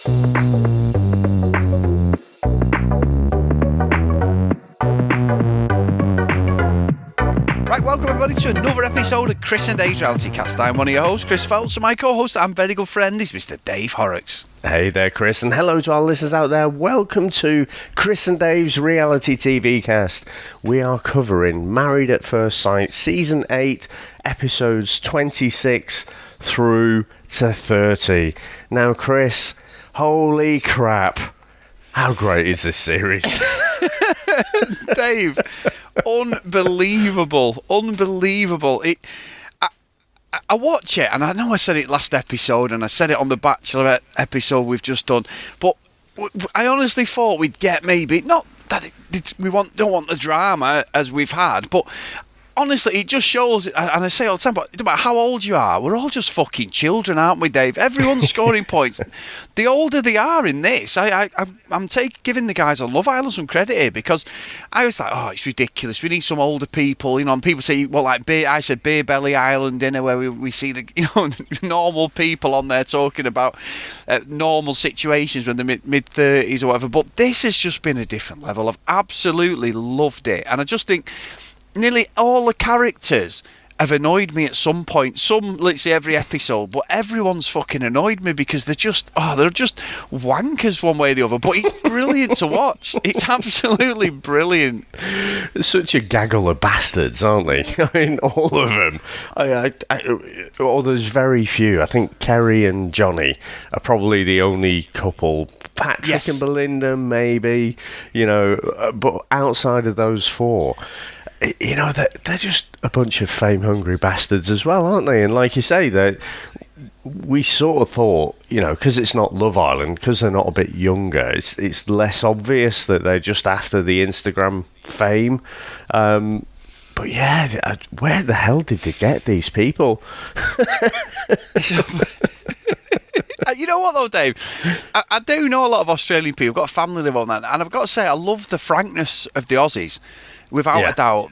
Right, welcome everybody to another episode of Chris and Dave's Reality Cast. I'm one of your hosts, Chris Phelps, and my co-host and very good friend is Mr. Dave Horrocks. Hey there, Chris, and hello to our listeners out there. Welcome to Chris and Dave's Reality TV Cast. We are covering Married at First Sight, Season 8, Episodes 26 through to 30. Now, Chris, holy crap, how great is this series? Dave, unbelievable. I watch it, and I know I said it last episode, and I said it on the Bachelorette episode we've just done, but I honestly thought we'd get maybe, not that don't want the drama as we've had, but honestly, it just shows, and I say all the time, but no matter how old you are, we're all just fucking children, aren't we, Dave? Everyone's scoring points. The older they are in this, I'm giving the guys on Love Island some credit here, because I was like, oh, it's ridiculous. We need some older people, and people say, well, like I said, Beer Belly Island dinner, where we see the normal people on there talking about normal situations when they're mid-30s or whatever. But this has just been a different level. I've absolutely loved it, and I just think nearly all the characters have annoyed me at some point. Some, let's say, every episode, but everyone's fucking annoyed me because they're just wankers one way or the other. But it's brilliant to watch. It's absolutely brilliant. Such a gaggle of bastards, aren't they? I mean, all of them. There's very few. I think Kerry and Johnny are probably the only couple. Patrick and Belinda, maybe. But outside of those four, they're just a bunch of fame-hungry bastards as well, aren't they? And like you say, we sort of thought, because it's not Love Island, because they're not a bit younger, it's less obvious that they're just after the Instagram fame. But yeah, where the hell did they get these people? You know what though, Dave? I do know a lot of Australian people. I've got a family live on that, and I've got to say, I love the frankness of the Aussies. Without a doubt,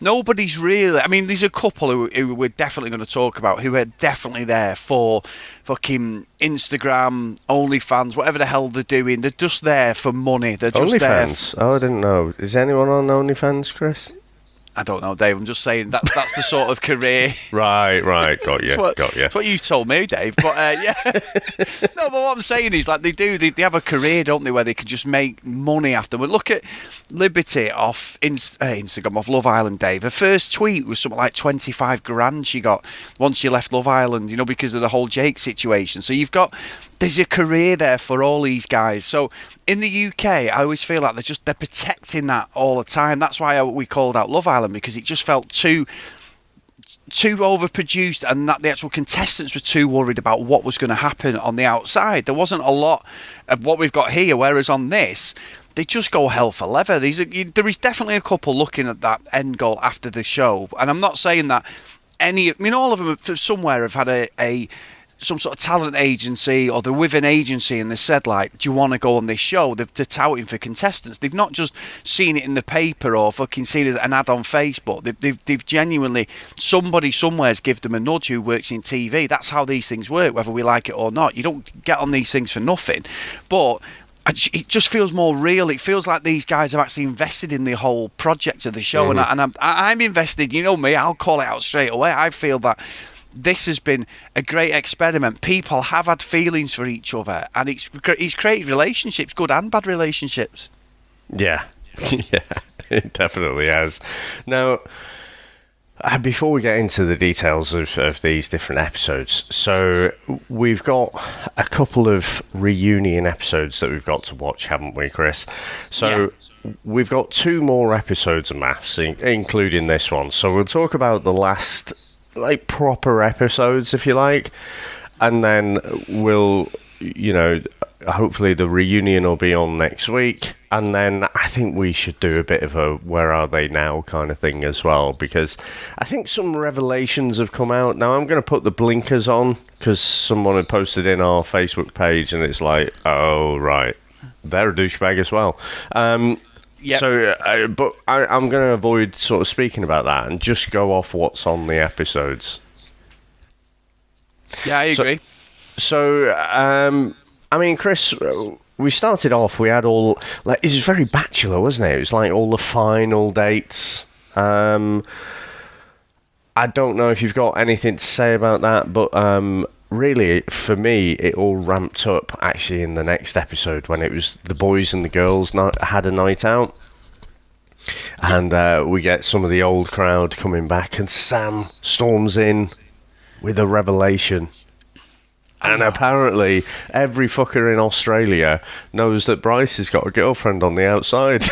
nobody's really. I mean, there's a couple who we're definitely going to talk about who are definitely there for fucking Instagram, OnlyFans, whatever the hell they're doing. They're just there for money. They're just OnlyFans. There. I didn't know. Is anyone on OnlyFans, Chris? I don't know, Dave. I'm just saying that's the sort of career. Right. Got you. That's what you told me, Dave. But yeah, no. But what I'm saying is, like, they have a career, don't they, where they can just make money afterward. Look at Liberty off Instagram, off Love Island, Dave. Her first tweet was something like 25 grand she got once she left Love Island, because of the whole Jake situation. So there's a career there for all these guys. So in the UK, I always feel like they're protecting that all the time. That's why we called out Love Island, because it just felt too overproduced, and that the actual contestants were too worried about what was going to happen on the outside. There wasn't a lot of what we've got here, whereas on this, they just go hell for leather. There is definitely a couple looking at that end goal after the show, and I'm not saying that all of them somewhere have had some sort of talent agency, or they're with an agency and they said, like, do you want to go on this show? They're touting for contestants. They've not just seen it in the paper or fucking seen an ad on Facebook. They've genuinely, somebody somewhere's give them a nudge who works in TV. That's how these things work, whether we like it or not. You don't get on these things for nothing. But it just feels more real. It feels like these guys have actually invested in the whole project of the show. Mm-hmm. And I'm invested. You know me, I'll call it out straight away. I feel that this has been a great experiment. People have had feelings for each other, and it's created relationships, good and bad relationships. Yeah, it definitely has. Now, before we get into the details of these different episodes, so we've got a couple of reunion episodes that we've got to watch, haven't we, Chris? So we've got 2 more episodes of Maths, including this one. So we'll talk about the last, like, proper episodes, if you like, and then we'll, hopefully the reunion will be on next week, and then I think we should do a bit of a where are they now kind of thing as well, because I think some revelations have come out. Now I'm going to put the blinkers on because someone had posted in our Facebook page, and it's like, oh right, they're a douchebag as well. Yep. So, but I'm going to avoid sort of speaking about that and just go off what's on the episodes. Yeah, I agree. So I mean, Chris, we started off, we had all, like, it was very bachelor, wasn't it? It was like all the final dates. I don't know if you've got anything to say about that, but really, for me, it all ramped up actually in the next episode when it was the boys and the girls had a night out. And we get some of the old crowd coming back, and Sam storms in with a revelation. And apparently, every fucker in Australia knows that Bryce has got a girlfriend on the outside.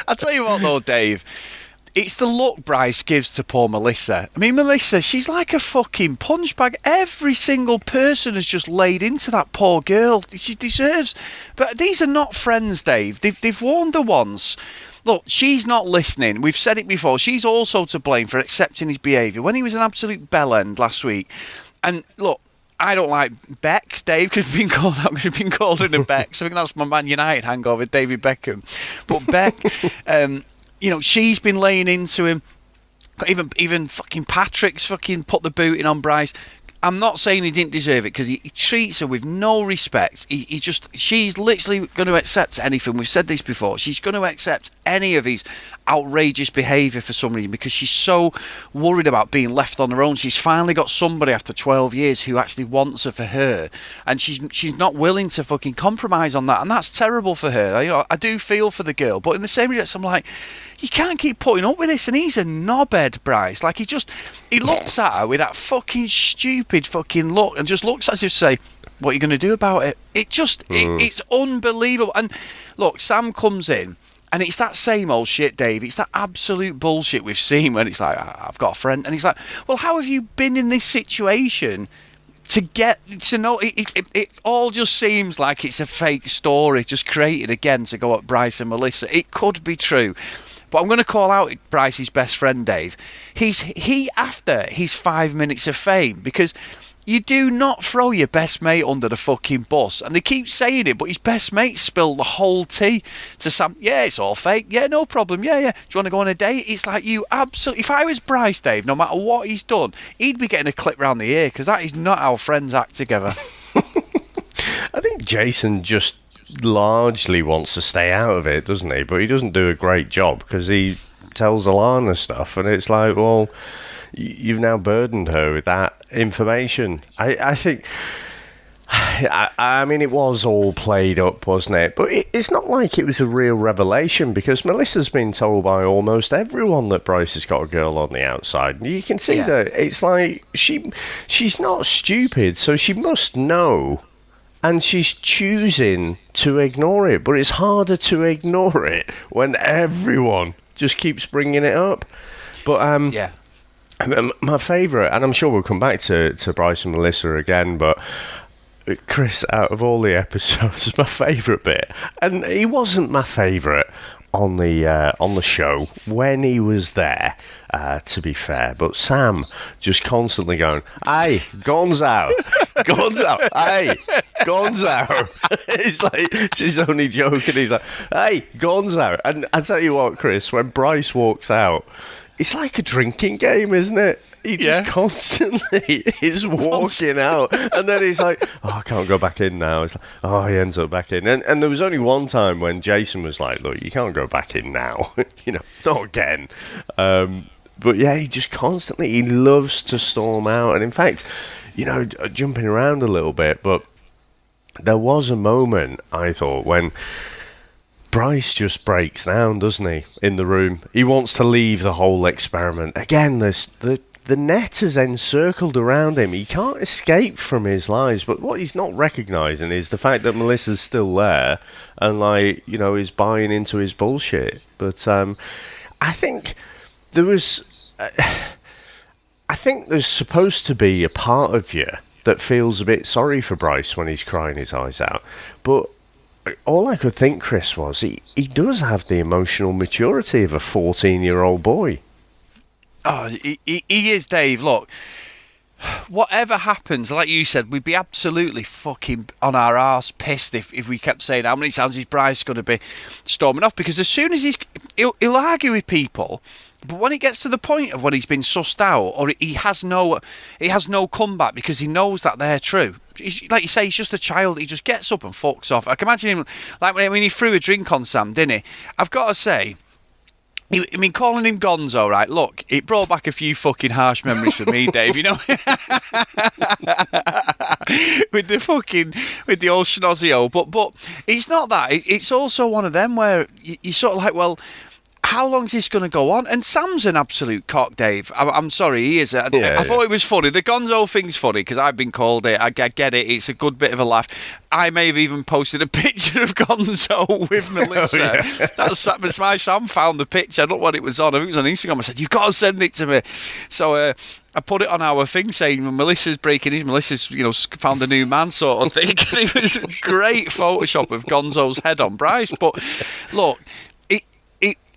I'll tell you what, though, Dave. It's the look Bryce gives to poor Melissa. I mean, Melissa, she's like a fucking punch bag. Every single person has just laid into that poor girl. She deserves... But these are not friends, Dave. They've warned her once. Look, she's not listening. We've said it before. She's also to blame for accepting his behaviour. When he was an absolute bellend last week... And, look, I don't like Beck, Dave, because I've been called in a Beck. So I think that's my Man United hangover, David Beckham. But Beck... you know, she's been laying into him. Even fucking Patrick's fucking put the booting on Bryce. I'm not saying he didn't deserve it, because he treats her with no respect. She's literally going to accept anything. We've said this before. She's going to accept any of his outrageous behaviour for some reason, because she's so worried about being left on her own. She's finally got somebody after 12 years who actually wants her for her, and she's not willing to fucking compromise on that, and that's terrible for her. You know, I do feel for the girl, but in the same respect, I'm like, you can't keep putting up with this. And he's a knobhead, Bryce. Like, he looks at her with that fucking stupid fucking look, and just looks as if to say, what are you going to do about it? It's unbelievable. And look, Sam comes in, and it's that same old shit, Dave. It's that absolute bullshit we've seen when it's like, I've got a friend. And he's like, well, how have you been in this situation to get to know? It all just seems like it's a fake story just created again to go at Bryce and Melissa. It could be true. But I'm going to call out Bryce's best friend, Dave. He after his 5 minutes of fame, because you do not throw your best mate under the fucking bus. And they keep saying it, but his best mate spilled the whole tea to Sam. Yeah, it's all fake. Yeah, no problem. Yeah. Do you want to go on a date? It's like, you absolutely... If I was Bryce, Dave, no matter what he's done, he'd be getting a clip round the ear, because that is not how friends act together. I think Jason just largely wants to stay out of it, doesn't he? But he doesn't do a great job, because he tells Alana stuff, and it's like, well, you've now burdened her with that information. I think, I mean, it was all played up, wasn't it? But it's not like it was a real revelation, because Melissa's been told by almost everyone that Bryce has got a girl on the outside. And you can see that it's like she's not stupid, so she must know. And she's choosing to ignore it. But it's harder to ignore it when everyone just keeps bringing it up. But my favourite, and I'm sure we'll come back to Bryce and Melissa again, but Chris, out of all the episodes, my favourite bit, and he wasn't my favourite on the show when he was there, to be fair, but Sam just constantly going, "Hey, Gonzo, hey, Gonzo." It's like she's only joking. He's like, "Hey, Gonzo," and I tell you what, Chris, when Bryce walks out, it's like a drinking game, isn't it? He just constantly is walking out, and then he's like, "Oh, I can't go back in now." It's like, oh, he ends up back in, and there was only one time when Jason was like, "Look, you can't go back in now," not again. But yeah, he just he loves to storm out, and in fact, jumping around a little bit, but there was a moment, I thought, when Bryce just breaks down, doesn't he, in the room? He wants to leave the whole experiment. Again, the net is encircled around him. He can't escape from his lies, but what he's not recognising is the fact that Melissa's still there and, is buying into his bullshit. But I think there's supposed to be a part of you that feels a bit sorry for Bryce when he's crying his eyes out. But all I could think, Chris, was he does have the emotional maturity of a 14-year-old boy. Oh, he is, Dave. Look, whatever happens, like you said, we'd be absolutely fucking on our arse pissed if we kept saying how many times is Bryce going to be storming off, because as soon as he'll argue with people, but when it gets to the point of when he's been sussed out or he has no comeback because he knows that they're true. Like you say, he's just a child. He just gets up and fucks off. I can imagine him like when he threw a drink on Sam, didn't he? I've got to say, I mean, calling him Gonzo, right? Look, it brought back a few fucking harsh memories for me, Dave. You know, with the old schnozzio. But it's not that. It's also one of them where you sort of like, well, how long is this going to go on? And Sam's an absolute cock, Dave. I'm sorry, he is. I thought it was funny. The Gonzo thing's funny because I've been called it. I get it. It's a good bit of a laugh. I may have even posted a picture of Gonzo with Melissa. That's my Sam found the picture. I don't know what it was on. I think it was on Instagram. I said, you've got to send it to me. So I put it on our thing saying Melissa's breaking his. Melissa's, found a new man sort of thing. And it was a great Photoshop of Gonzo's head on Bryce. But look,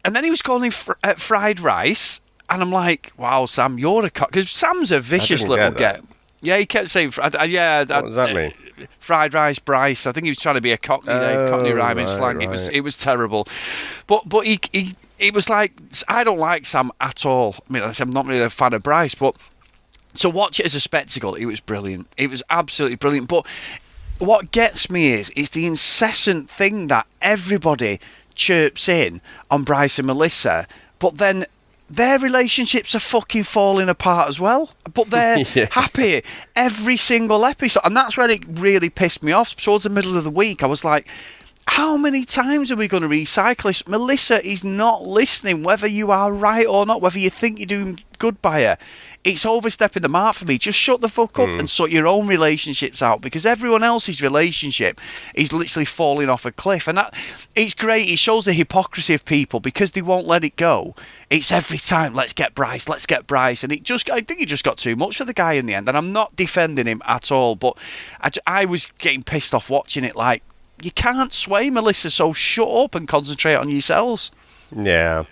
and then he was calling fried rice, and I'm like, wow, Sam, you're a cock. Because Sam's a vicious little get. Yeah, he kept saying, what does that mean? Fried rice, Bryce. I think he was trying to be a cockney, Dave, cockney rhyming slang. Right. It was terrible. But he was like, I don't like Sam at all. I mean, I'm not really a fan of Bryce, but to watch it as a spectacle, it was brilliant. It was absolutely brilliant. But what gets me is the incessant thing that everybody chirps in on Bryce and Melissa, but then their relationships are fucking falling apart as well, but they're happy every single episode. And that's where it really pissed me off. Towards the middle of the week, I was like, how many times are we going to recycle this? Melissa is not listening, whether you are right or not, whether you think you're doing good by her. It's overstepping the mark for me. Just shut the fuck up and sort your own relationships out, because everyone else's relationship is literally falling off a cliff. And it's great. It shows the hypocrisy of people because they won't let it go. It's every time, let's get Bryce. And I think it just got too much for the guy in the end. And I'm not defending him at all, but I was getting pissed off watching it. Like, you can't sway Melissa, so shut up and concentrate on yourselves. Yeah.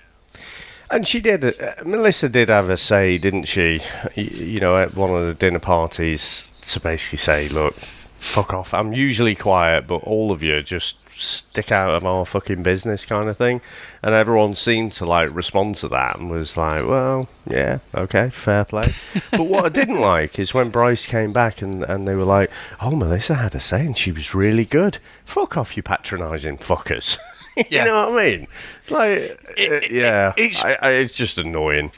And she did. Melissa did have a say, didn't she? At one of the dinner parties, to basically say, "Look, fuck off. I'm usually quiet, but all of you just stick out of our fucking business," kind of thing. And everyone seemed to respond to that and was like, "Well, yeah, okay, fair play." But what I didn't like is when Bryce came back and they were like, "Oh, Melissa had a say and she was really good." Fuck off, you patronising fuckers. You know what I mean? It's just annoying.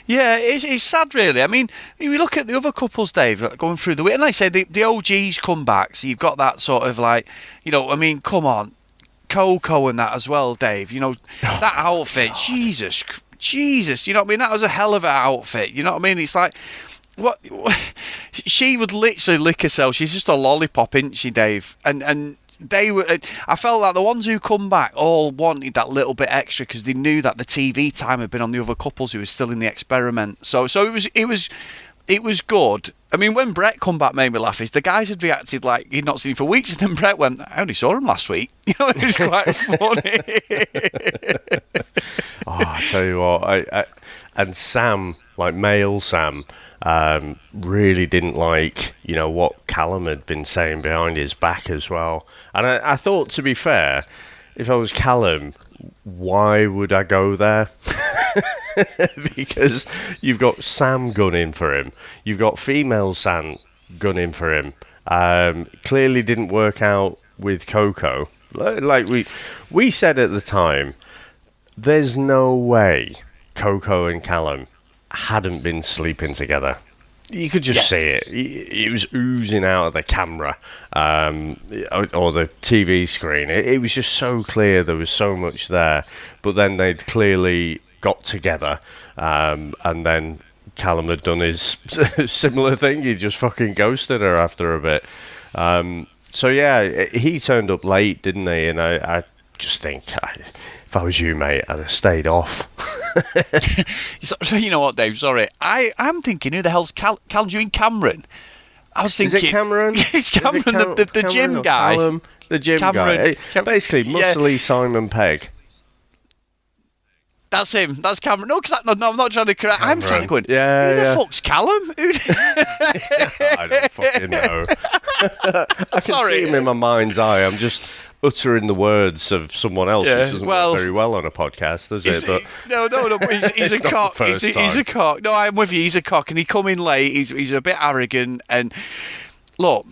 Yeah, it's sad, really. I mean, we look at the other couples, Dave, going through the week, and like I say, the OGs come back, so you've got that sort of come on, Coco and that as well, Dave. That outfit, Jesus, you know what I mean? That was a hell of an outfit, you know what I mean? It's like, what she would literally lick herself. She's just a lollipop, isn't she, Dave? And they were. I felt like the ones who come back all wanted that little bit extra because they knew that the TV time had been on the other couples who were still in the experiment. So it was good. I mean, when Brett come back, made me laugh. Is the guys had reacted like he'd not seen him for weeks, and then Brett went, "I only saw him last week." It was quite funny. I tell you what, and Sam, male Sam. Really didn't like, what Callum had been saying behind his back as well. And I thought, to be fair, if I was Callum, why would I go there? Because you've got Sam gunning for him. You've got female Sam gunning for him. Clearly didn't work out with Coco. Like we said at the time, there's no way Coco and Callum hadn't been sleeping together. You could just see it. It was oozing out of the camera or the TV screen. It was just so clear there was so much there. But then they'd clearly got together, and then Callum had done his similar thing. He just fucking ghosted her after a bit. So yeah, he turned up late, didn't he? And I just think, if I was you, mate, I'd have stayed off. You know what, Dave? Sorry, I'm thinking, who the hell's Callum? You in Cameron? I was thinking, is it Cameron? It's Cameron, the gym guy. Callum, the gym guy. Basically, muscly Simon Pegg. That's him. That's Cameron. No, because no, I'm not trying to correct. I'm saying, going, who the fuck's Callum? I don't fucking know. I can see him in my mind's eye. I'm just uttering the words of someone else, which doesn't work very well on a podcast, does it? But no. But he's a cock. He's a cock. No, I'm with you. He's a cock, and he come in late. He's a bit arrogant. And look,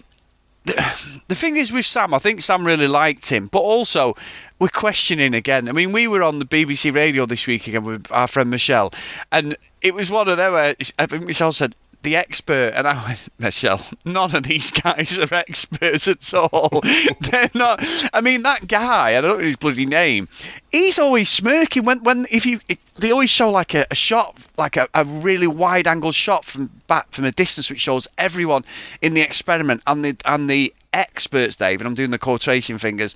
the thing is with Sam, I think Sam really liked him, but also we're questioning again. I mean, we were on the BBC radio this week again with our friend Michelle, and it was one of them where I think Michelle said, the expert, and I went, Michelle, none of these guys are experts at all. They're not. I mean, that guy, I don't know his bloody name, he's always smirking they always show like a shot, like a really wide angle shot from a distance, which shows everyone in the experiment and the experts, Dave, and I'm doing the quotation fingers.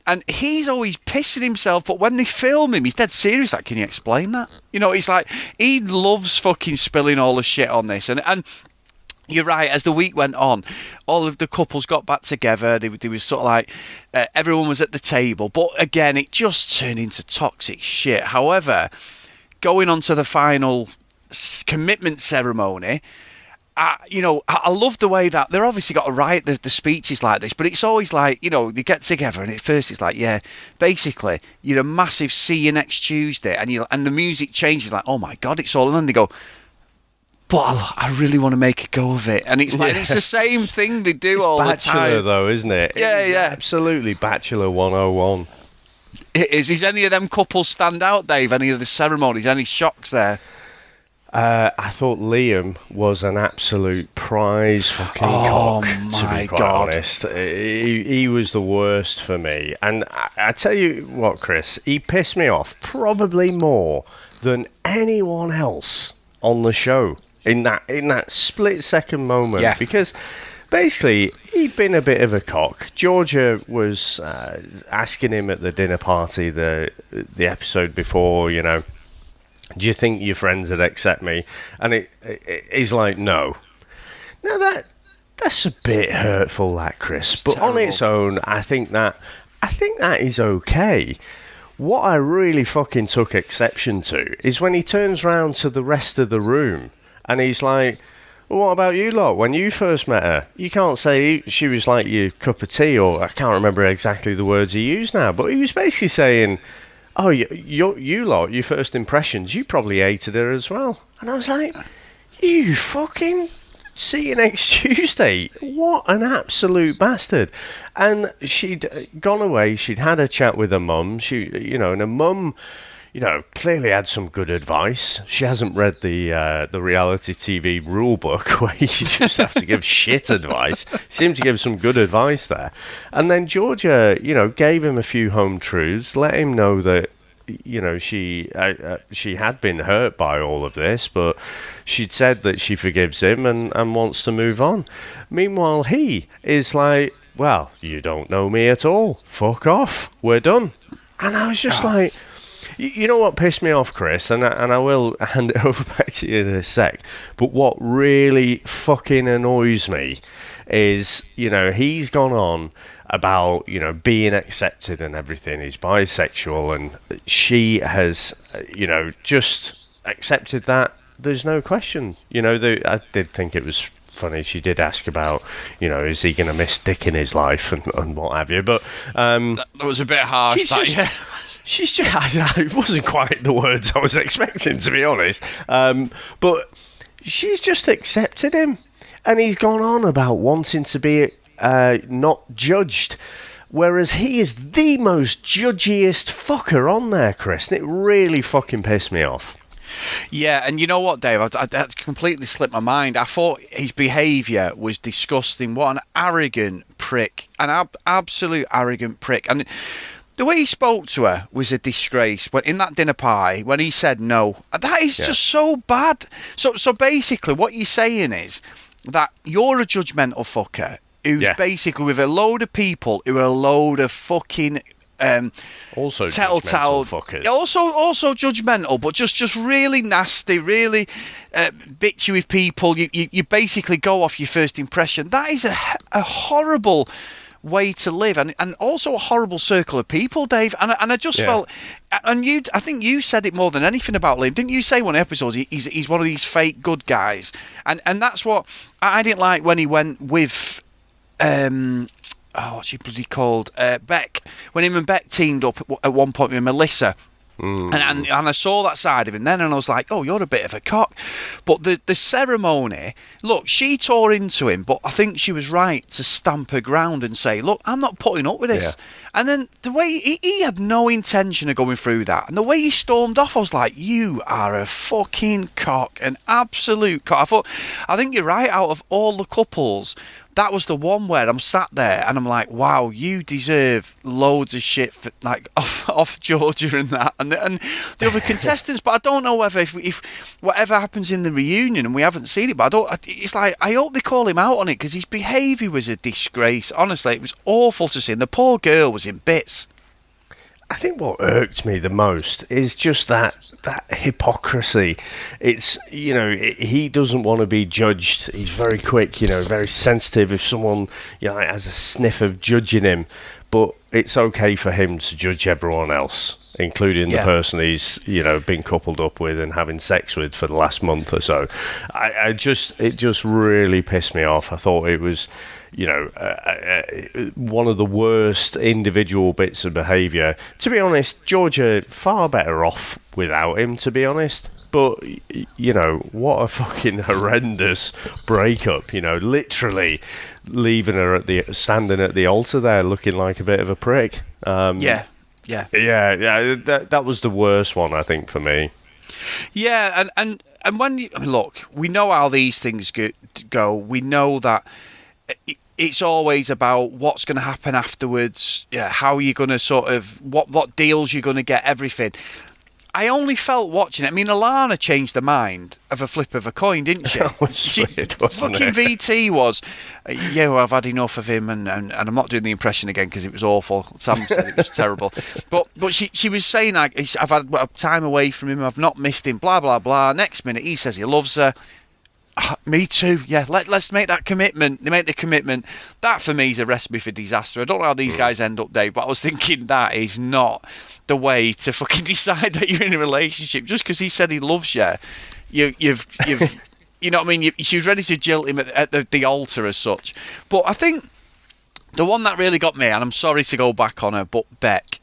And he's always pissing himself, but when they film him, he's dead serious. Like, can you explain that? You know, it's like, he loves fucking spilling all the shit on this. And you're right, as the week went on, all of the couples got back together. They was sort of like, everyone was at the table. But again, it just turned into toxic shit. However, going on to the final commitment ceremony, I love the way that they're obviously got to write the speeches like this, but it's always like, they get together and at first it's like, yeah, basically you're a massive see you next Tuesday, and the music changes like, oh my God, it's all, and then they go, but I really want to make a go of it, and it's like it's the same thing they do all the time. Bachelor though, isn't it? Yeah. Absolutely Bachelor 101. It is. Is any of them couples stand out, Dave? Any of the ceremonies? Any shocks there? I thought Liam was an absolute prize fucking cock, to be quite honest. He was the worst for me. And I tell you what, Chris, he pissed me off probably more than anyone else on the show in that split-second moment. Yeah. Because basically, he'd been a bit of a cock. Georgia was asking him at the dinner party the episode before, do you think your friends would accept me? And he's like, no. Now that's a bit hurtful, that, Chris. But terrible. On its own, I think that is okay. What I really fucking took exception to is when he turns round to the rest of the room and he's like, well, what about you lot? When you first met her, you can't say she was like your cup of tea, or I can't remember exactly the words he used now, but he was basically saying, oh, you lot, your first impressions, you probably hated her as well. And I was like, you fucking see you next Tuesday. What an absolute bastard. And she'd gone away, she'd had a chat with her mum, and her mum, clearly had some good advice. She hasn't read the reality TV rule book where you just have to give shit advice. Seemed to give some good advice there. And then Georgia, gave him a few home truths, let him know that, she had been hurt by all of this, but she'd said that she forgives him and wants to move on. Meanwhile, he is like, well, you don't know me at all. Fuck off. We're done. And I was just like... You know what pissed me off, Chris, and I will hand it over back to you in a sec, but what really fucking annoys me is, he's gone on about, being accepted and everything, he's bisexual, and she has, just accepted that. There's no question. I did think it was funny, she did ask about, is he going to miss dick in his life and what have you, but... that was a bit harsh, yeah. She's just, it wasn't quite the words I was expecting, to be honest. But she's just accepted him. And he's gone on about wanting to be not judged. Whereas he is the most judgiest fucker on there, Chris. And it really fucking pissed me off. Yeah, and you know what, Dave? I completely slipped my mind. I thought his behaviour was disgusting. What an arrogant prick. An absolute arrogant prick. And... the way he spoke to her was a disgrace. But in that dinner party, when he said no, that is just so bad. So basically, what you're saying is that you're a judgmental fucker who's basically with a load of people who are a load of fucking also telltale fuckers. Also judgmental, but just really nasty, really bitchy with people. You basically go off your first impression. That is a horrible way to live, and also a horrible circle of people, Dave. And I just felt, and I think you said it more than anything about Liam, didn't you? Say one episode he's one of these fake good guys, and that's what I didn't like when he went with. What's she bloody called? Beck. When him and Beck teamed up at one point with Melissa. And I saw that side of him then, and I was like, oh, you're a bit of a cock. But the ceremony, look, she tore into him, but I think she was right to stamp her ground and say, look, I'm not putting up with this. Yeah. And then the way he had no intention of going through that, and the way he stormed off, I was like, you are a fucking cock, an absolute cock. I think you're right, out of all the couples, that was the one where I'm sat there and I'm like, wow, you deserve loads of shit for, like off Georgia and that and the other contestants. But I don't know whether if whatever happens in the reunion, and we haven't seen it, but it's like I hope they call him out on it, because his behaviour was a disgrace. Honestly, it was awful to see. And the poor girl was in bits. I think what irked me the most is just that hypocrisy. It's, he doesn't want to be judged. He's very quick, very sensitive if someone, has a sniff of judging him. But it's okay for him to judge everyone else, including the person he's, been coupled up with and having sex with for the last month or so. It just really pissed me off. I thought it was, one of the worst individual bits of behaviour. To be honest, Georgia far better off without him, to be honest. But, what a fucking horrendous breakup, literally leaving her standing at the altar there looking like a bit of a prick. Yeah, that was the worst one, I think, for me. Yeah, and when look, we know how these things go. We know that it's always about what's going to happen afterwards, how you're going to sort of, what deals you're going to get, everything. I only felt watching it. I mean, Alana changed her mind of a flip of a coin, didn't she? That was weird, wasn't fucking it? VT was, well, I've had enough of him, and I'm not doing the impression again because it was awful. Sam said it was terrible. But she was saying, like, I've had time away from him, I've not missed him, blah, blah, blah. Next minute, he says he loves her. Me too. Yeah, let's make that commitment. They make the commitment. That for me is a recipe for disaster. I don't know how these guys end up, Dave, but I was thinking that is not the way to fucking decide that you're in a relationship. Just because he said he loves you, you've you know what I mean. She was ready to jilt him at the altar as such. But I think the one that really got me, and I'm sorry to go back on her, but Beck,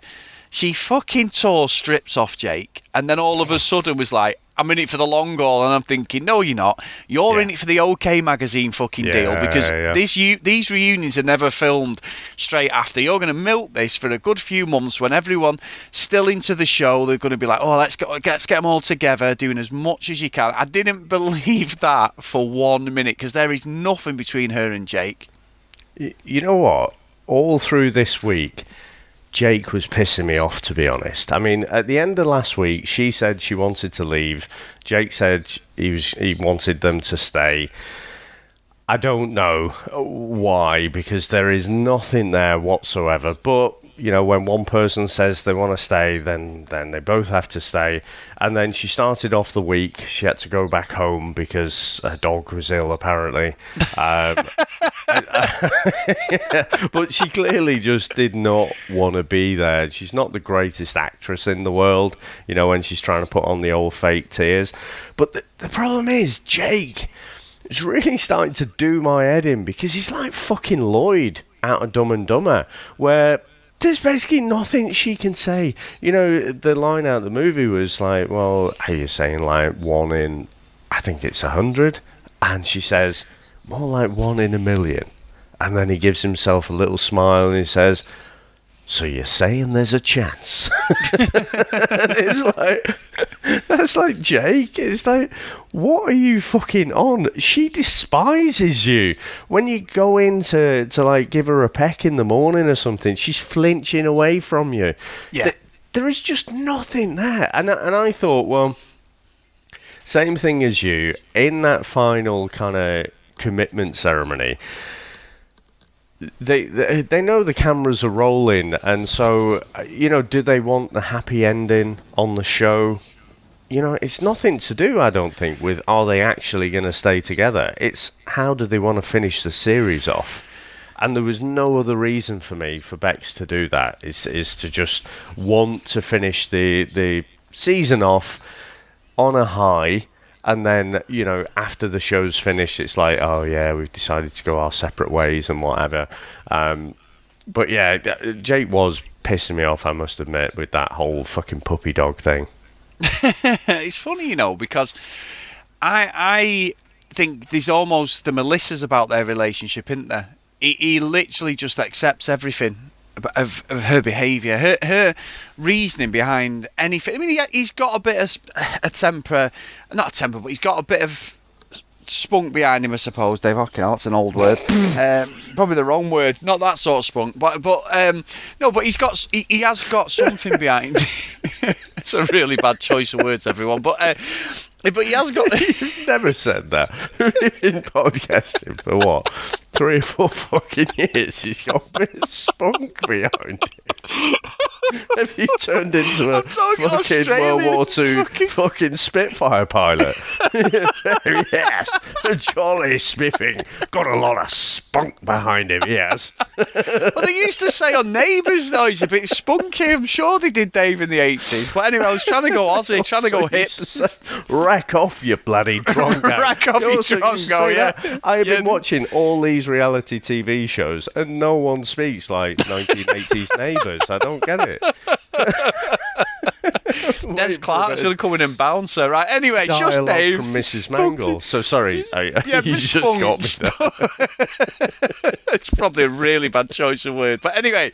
she fucking tore strips off Jake, and then all of a sudden was like, I'm in it for the long haul, and I'm thinking, no, you're not. You're in it for the OK Magazine fucking deal, because these reunions are never filmed straight after. You're going to milk this for a good few months when everyone's still into the show. They're going to be like, oh, let's get them all together, doing as much as you can. I didn't believe that for 1 minute, because there is nothing between her and Jake. You know what? All through this week, Jake was pissing me off, to be honest. I mean, at the end of last week, she said she wanted to leave. Jake said he wanted them to stay. I don't know why, because there is nothing there whatsoever. But, when one person says they want to stay, then they both have to stay. And then she started off the week. She had to go back home because her dog was ill, apparently. But she clearly just did not want to be there. She's not the greatest actress in the world, when she's trying to put on the old fake tears. But the problem is, Jake is really starting to do my head in, because he's like fucking Lloyd out of Dumb and Dumber, where there's basically nothing she can say. The line out of the movie was like, well, are you saying like 1 in, I think it's 100? And she says, more like 1 in a million. And then he gives himself a little smile and he says, so you're saying there's a chance? It's like, that's like, Jake, it's like, what are you fucking on? She despises you. When you go in to like give her a peck in the morning or something, she's flinching away from you. Yeah. There is just nothing there. And I thought, well, same thing as you, in that final kind of commitment ceremony, they know the cameras are rolling, and so, do they want the happy ending on the show? It's nothing to do, I don't think, with are they actually going to stay together. It's how do they want to finish the series off? And there was no other reason for me for Bex to do that. Is to just want to finish the season off on a high, and then, you know, after the show's finished, it's like, oh yeah, we've decided to go our separate ways and whatever. But yeah, Jake was pissing me off, I must admit, with that whole fucking puppy dog thing. It's funny, you know, because I think there's almost the Melissas about their relationship, isn't there? He literally just accepts everything of her behaviour, her reasoning behind anything. I mean, he's got a bit of a temper, not a temper, but he's got a bit of spunk behind him, I suppose. Dave, okay, that's an old word. Probably the wrong word. Not that sort of spunk, but no, but he has got something behind. It's a really bad choice of words, everyone. But he has got. You've never said that. We've been podcasting for what, 3 or 4 fucking years? He's got a bit of spunk behind him. Have you turned into a fucking Australian World War II fucking Spitfire pilot? Yes, jolly spiffing. Got a lot of spunk behind him, yes. Well, they used to say on Neighbours, though, he's a bit spunky. I'm sure they did, Dave, in the 80s. But anyway, I was trying to go Aussie, trying to go hip. Rack off, you bloody drongo. Rack off, you drongo, yeah. I've been watching all these reality TV shows, and no one speaks like 1980s Neighbours. I don't get it. Des Clark's going to come in and bounce her, right? Anyway, it's just Dave. From Mrs. Mangle. So sorry, yeah, you just got me there. It's probably a really bad choice of word. But anyway.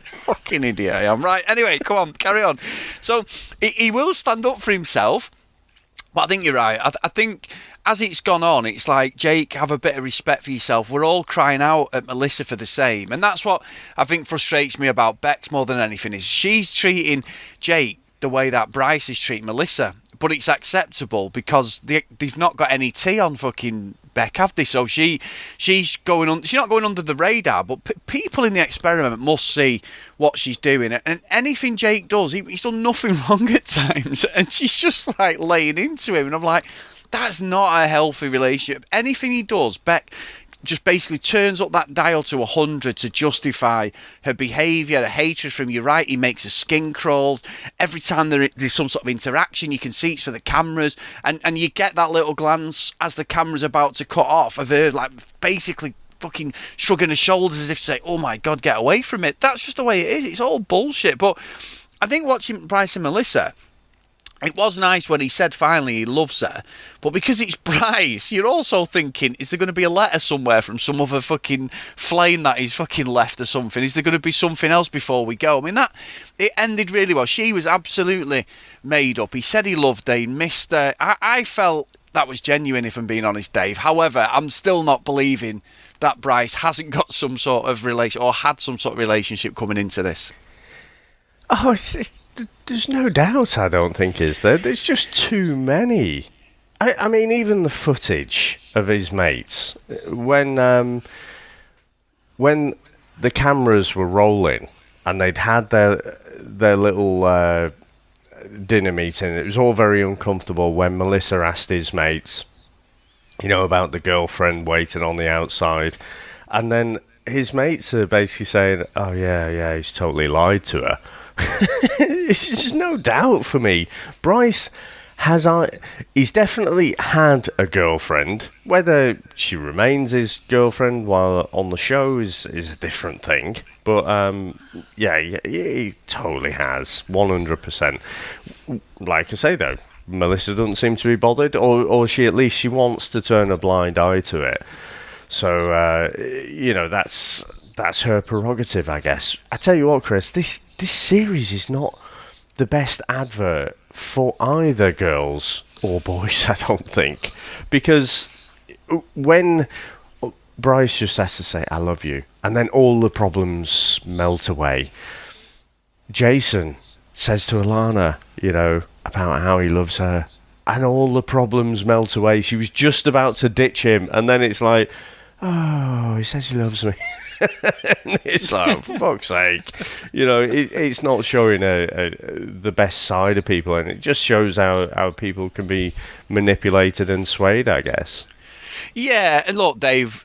Fucking idiot I am. Right, anyway, come on, carry on. So, he will stand up for himself. But I think you're right. I think as it's gone on, it's like, Jake, have a bit of respect for yourself. We're all crying out at Melissa for the same. And that's what I think frustrates me about Bex more than anything, is she's treating Jake the way that Bryce is treating Melissa. But it's acceptable because they've not got any tea on fucking Beck, have they? So she's going on. She's not going under the radar, but people in the experiment must see what she's doing. And anything Jake does, he's done nothing wrong at times, and she's just like laying into him. And I'm like, that's not a healthy relationship. Anything he does, Beck just basically turns up that dial to 100 to justify her behaviour, her hatred from you. Right, he makes her skin crawl. Every time there's some sort of interaction, you can see it's for the cameras, and you get that little glance as the camera's about to cut off of her, like, basically fucking shrugging her shoulders as if to say, oh my God, get away from it. That's just the way it is. It's all bullshit. But I think watching Bryce and Melissa, it was nice when he said finally he loves her, but because it's Bryce, you're also thinking, is there going to be a letter somewhere from some other fucking flame that he's fucking left or something? Is there going to be something else before we go? I mean, it ended really well. She was absolutely made up. He said he loved her, he missed her. I felt that was genuine, if I'm being honest, Dave. However, I'm still not believing that Bryce hasn't got some sort of relation, or had some sort of relationship coming into this. Oh, there's no doubt, I don't think, is there? There's just too many. I mean, even the footage of his mates, when the cameras were rolling and they'd had their little dinner meeting, it was all very uncomfortable when Melissa asked his mates, you know, about the girlfriend waiting on the outside. And then his mates are basically saying, oh, yeah, he's totally lied to her. It's just no doubt for me. Bryce he's definitely had a girlfriend. Whether she remains his girlfriend while on the show is a different thing. But yeah, he totally has, 100%. Like I say though, Melissa doesn't seem to be bothered, or she wants to turn a blind eye to it. So you know, that's her prerogative, I guess. I tell you what, Chris, this series is not the best advert for either girls or boys, I don't think. Because when Bryce just has to say, I love you, and then all the problems melt away, Jason says to Alana, you know, about how he loves her, and all the problems melt away. She was just about to ditch him, and then it's like, oh, he says he loves me. It's like, for fuck's sake, you know, it's not showing the best side of people, and it just shows how people can be manipulated and swayed, I guess. Yeah, and look, Dave,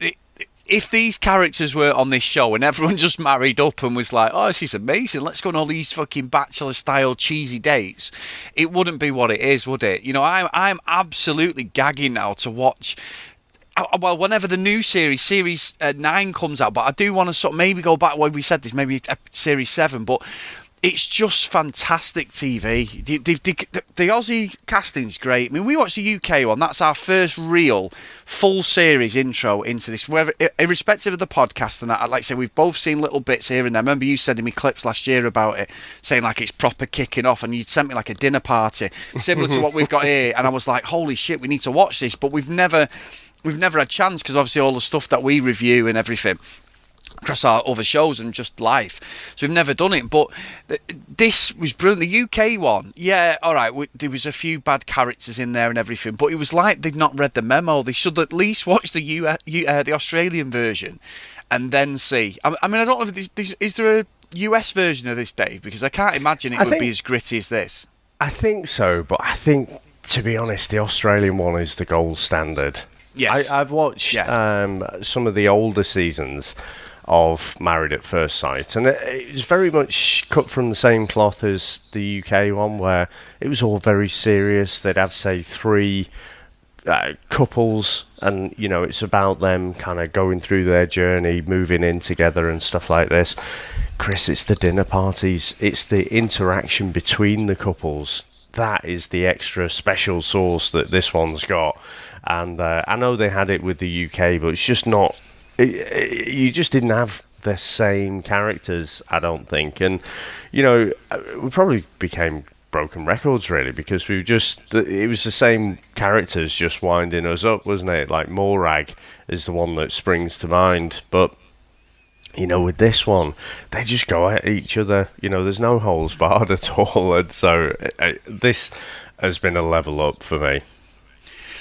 if these characters were on this show and everyone just married up and was like, oh, this is amazing, let's go on all these fucking bachelor-style cheesy dates, it wouldn't be what it is, would it? You know, I'm absolutely gagging now to watch. Well, whenever the new series 9 comes out, but I do want to sort of maybe go back where we said this, maybe series 7, but it's just fantastic TV. The Aussie casting's great. I mean, we watched the UK one. That's our first real full series intro into this. Whether, irrespective of the podcast and that, I'd like to say we've both seen little bits here and there. I remember you sending me clips last year about it, saying like it's proper kicking off, and you'd sent me like a dinner party similar to what we've got here, and I was like, holy shit, we need to watch this, but we've never had a chance because obviously all the stuff that we review and everything across our other shows and just life, so we've never done it. But this was brilliant. The UK one, yeah, all right, there was a few bad characters in there and everything, but it was like they'd not read the memo. They should at least watch the the Australian version and then see. I mean, I don't know if is there a US version of this, Dave, because I can't imagine it would be as gritty as this. I think so, but I think, to be honest, the Australian one is the gold standard. Yes. I've watched some of the older seasons of Married at First Sight, and it's very much cut from the same cloth as the UK one, where it was all very serious. They'd have, say, 3 couples, and you know, it's about them kind of going through their journey, moving in together and stuff like this. Chris, it's the dinner parties, it's the interaction between the couples. That is the extra special sauce that this one's got. And I know they had it with the UK, but it's just not. You just didn't have the same characters, I don't think. And, you know, we probably became broken records, really, because it was the same characters just winding us up, wasn't it? Like Morag is the one that springs to mind. But, you know, with this one, they just go at each other. You know, there's no holes barred at all. And so this has been a level up for me.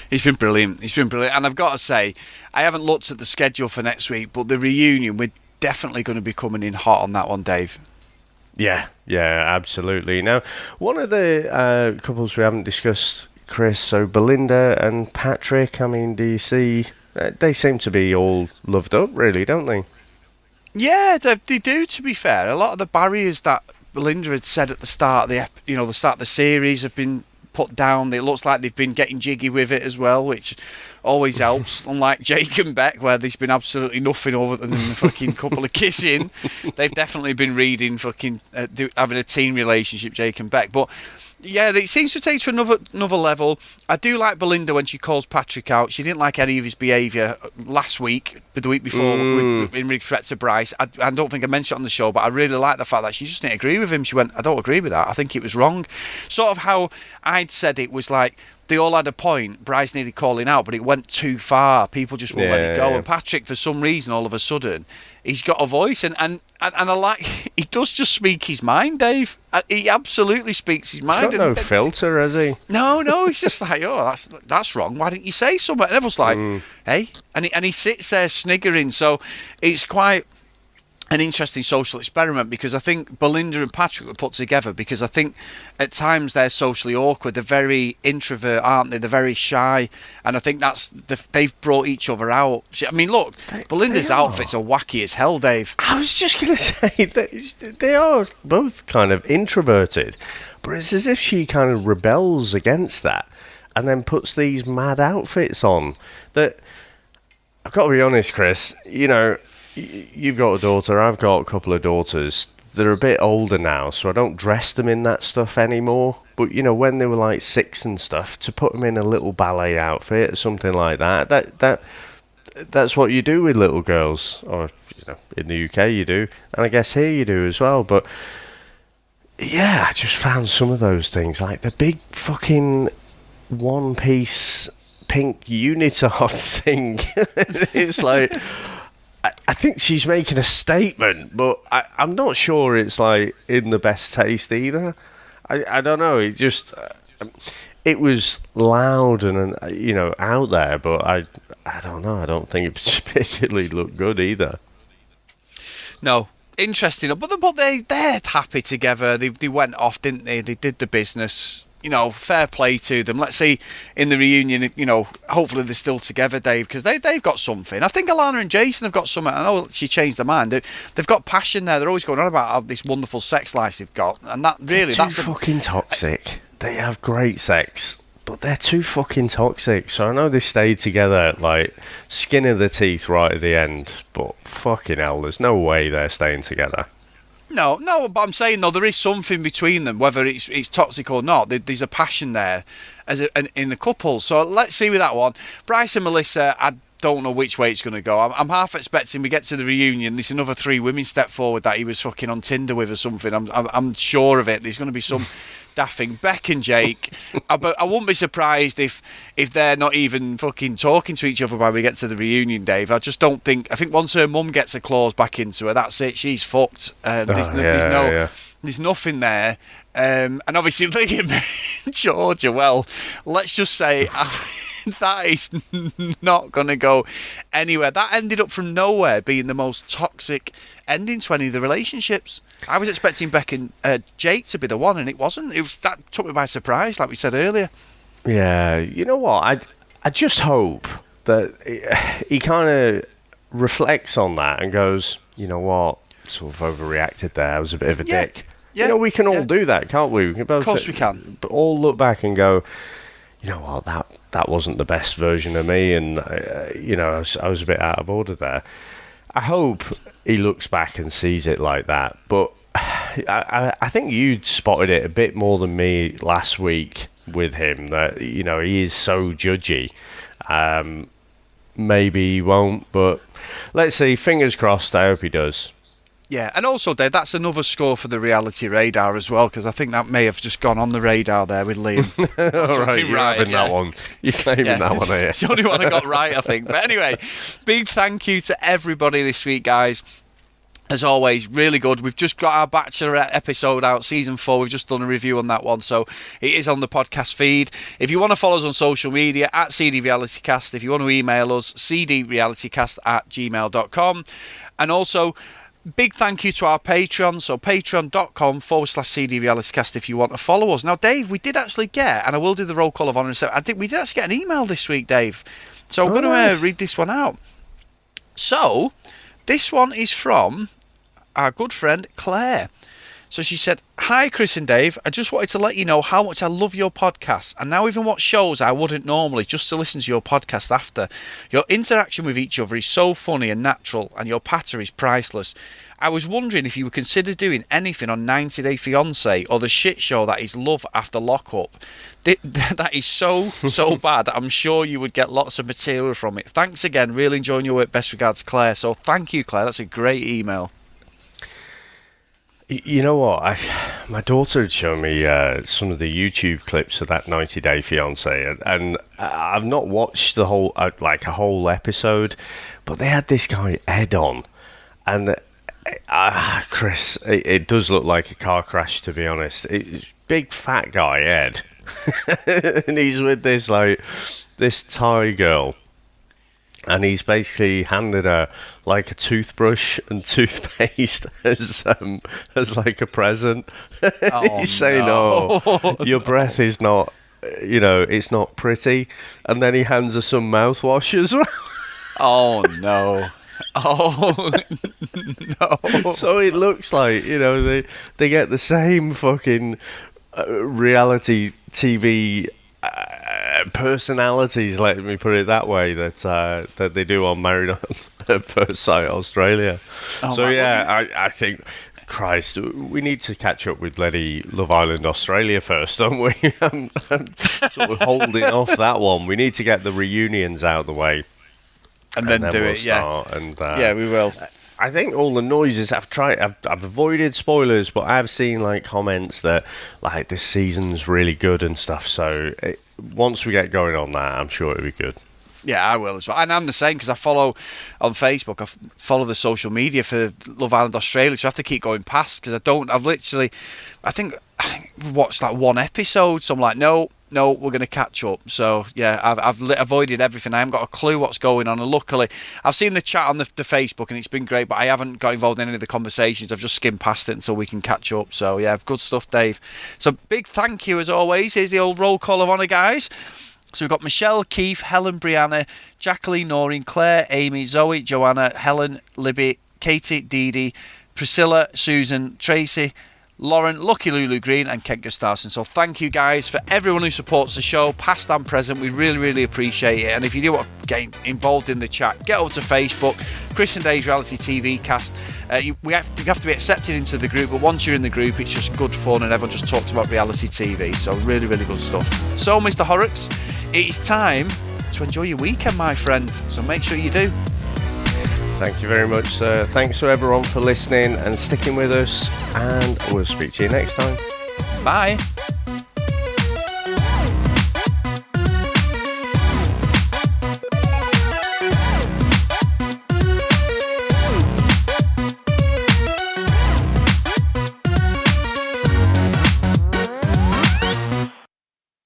He's been brilliant. And I've got to say, I haven't looked at the schedule for next week, but the reunion, we're definitely going to be coming in hot on that one, Dave. Yeah, absolutely. Now, one of the couples we haven't discussed, Chris, so Belinda and Patrick, I mean, do you see, they seem to be all loved up, really, don't they? Yeah, they do, to be fair. A lot of the barriers that Belinda had said at the start of the series have been put down. It looks like they've been getting jiggy with it as well, which always helps. Unlike Jake and Beck, where there's been absolutely nothing over than a fucking couple of kissing. They've definitely been reading fucking having a teen relationship, Jake and Beck. But yeah, it seems to take to another level. I do like Belinda when she calls Patrick out. She didn't like any of his behaviour last week, but the week before, in respect to Bryce. I don't think I mentioned it on the show, but I really like the fact that she just didn't agree with him. She went, I don't agree with that. I think it was wrong. Sort of how I'd said it was like, they all had a point. Bryce needed calling out, but it went too far. People just won't let it go. Yeah. And Patrick, for some reason, all of a sudden, he's got a voice, and I like, he does just speak his mind, Dave. He absolutely speaks his mind. He's got no filter, has he? No, he's just like, oh, that's wrong. Why didn't you say something? And everyone's like, hey, and he sits there sniggering. So it's quite an interesting social experiment, because I think Belinda and Patrick were put together because I think at times they're socially awkward. They're very introvert, aren't they? They're very shy, and I think they've brought each other out. I mean, look, Belinda's outfits are wacky as hell, Dave. I was just going to say that they are both kind of introverted, but it's as if she kind of rebels against that and then puts these mad outfits on. That, I've got to be honest, Chris, you know, you've got a daughter, I've got a couple of daughters. They're a bit older now, so I don't dress them in that stuff anymore. But, you know, when they were like 6 and stuff, to put them in a little ballet outfit or something like that's what you do with little girls. Or, you know, in the UK you do. And I guess here you do as well. But, yeah, I just found some of those things. Like the big fucking one-piece pink unitard thing. It's like, I think she's making a statement, but I'm not sure it's like in the best taste either. I don't know. It just it was loud and you know, out there, but I don't know. I don't think it particularly looked good either. No. Interesting, but they're happy together. They went off, didn't they? They did the business. fair play to them. Let's see in the reunion, hopefully they're still together, Dave, because they've got something. I think Alana and Jason have got something. I know she changed their mind. They've got passion there. They're always going on about how this wonderful sex life they've got, and that's fucking toxic. They have great sex, but they're too fucking toxic. So I know they stayed together, like, skin of the teeth right at the end, but fucking hell, there's no way they're staying together. No, but I'm saying, though, there is something between them, whether it's toxic or not. There's a passion there in the couple. So let's see with that one. Bryce and Melissa, I don't know which way it's going to go. I'm half expecting we get to the reunion, there's another 3 women step forward that he was fucking on Tinder with or something. I'm sure of it. There's going to be some daffing. Beck and Jake, but I wouldn't be surprised if they're not even fucking talking to each other when we get to the reunion, Dave. I just don't think. I think once her mum gets her claws back into her, that's it. She's fucked. There's nothing there. And obviously Liam and Georgia, well, let's just say that is not going to go anywhere. That ended up from nowhere being the most toxic ending to any of the relationships. I was expecting Beck and Jake to be the one, and it wasn't. That took me by surprise, like we said earlier. Yeah, you know what? I just hope that he kind of reflects on that and goes, you know what, sort of overreacted there. I was a bit of a dick. Yeah, we can all do that, can't we? Of course we can. But all look back and go, you know what, that wasn't the best version of me, and I was a bit out of order there. I hope he looks back and sees it like that. But I think you spotted it a bit more than me last week with him, that he is so judgy. Maybe he won't, but let's see. Fingers crossed. I hope he does. Yeah, and also, Dave, that's another score for the reality radar as well, because I think that may have just gone on the radar there with Liam. All right, you're having that one. You're claiming that one, are you? It's the only one I got right, I think. But anyway, big thank you to everybody this week, guys. As always, really good. We've just got our Bachelorette episode out, season 4. We've just done a review on that one, so it is on the podcast feed. If you want to follow us on social media, at CD RealityCast. If you want to email us, cdrealitycast@gmail.com. And also, big thank you to our Patreon, so patreon.com/CD RealityCast if you want to follow us. Now, Dave, we did actually get, and I will do the roll call of honour, so I think we did actually get an email this week, Dave. So I'm going to read this one out. So, this one is from our good friend Claire. So she said, "Hi Chris and Dave, I just wanted to let you know how much I love your podcast, and now even watch shows I wouldn't normally, just to listen to your podcast after. Your interaction with each other is so funny and natural, and your patter is priceless. I was wondering if you would consider doing anything on 90 Day Fiancé or the shit show that is Love After Lockup. That is so bad. I'm sure you would get lots of material from it. Thanks again, really enjoying your work. Best regards, Claire." So thank you, Claire. That's a great email. You know what? My daughter had shown me some of the YouTube clips of that 90 Day Fiancé, and I've not watched the whole a whole episode, but they had this guy Ed on, and Chris, it does look like a car crash, to be honest. It's big fat guy Ed, and he's with this Thai girl. And he's basically handed her like a toothbrush and toothpaste as like a present. He's saying, "Oh, your breath is not, it's not pretty." And then he hands her some mouthwash as well. Oh no! Oh no! So it looks like they get the same fucking reality TV. Personalities, let me put it that way, that they do on Married at First Sight Australia. I think, Christ, we need to catch up with bloody Love Island Australia first, don't we? I'm sort of holding off that one. We need to get the reunions out of the way, and then do we'll it. Start, yeah, and yeah, we will. I think all the noises I've avoided spoilers, but I've seen comments that this season's really good and stuff. So once we get going on that, I'm sure it'll be good. Yeah, I will as well. And I'm the same because I follow on Facebook. I follow the social media for Love Island Australia, so I have to keep going past because I think we watched one episode, so I'm like, no, no, we're going to catch up. So, yeah, I've avoided everything. I haven't got a clue what's going on. And luckily, I've seen the chat on the Facebook and it's been great, but I haven't got involved in any of the conversations. I've just skimmed past it until we can catch up. So, yeah, good stuff, Dave. So, big thank you as always. Here's the old roll call of honour, guys. So we've got Michelle, Keith, Helen, Brianna, Jacqueline, Noreen, Claire, Amy, Zoe, Joanna, Helen, Libby, Katie, Dee Dee, Priscilla, Susan, Tracy, Lauren, Lucky Lulu Green and Kent Gustafson. So thank you guys for everyone who supports the show, past and present. We really, really appreciate it. And if you do want to get involved in the chat, get over to Facebook, Chris and Dave's Reality TV Cast. You have to be accepted into the group, but once you're in the group, it's just good fun and everyone just talks about reality TV. So really, really good stuff. So, Mr. Horrocks, it is time to enjoy your weekend, my friend. So make sure you do. Thank you very much, sir. Thanks to everyone for listening and sticking with us, and we'll speak to you next time. Bye.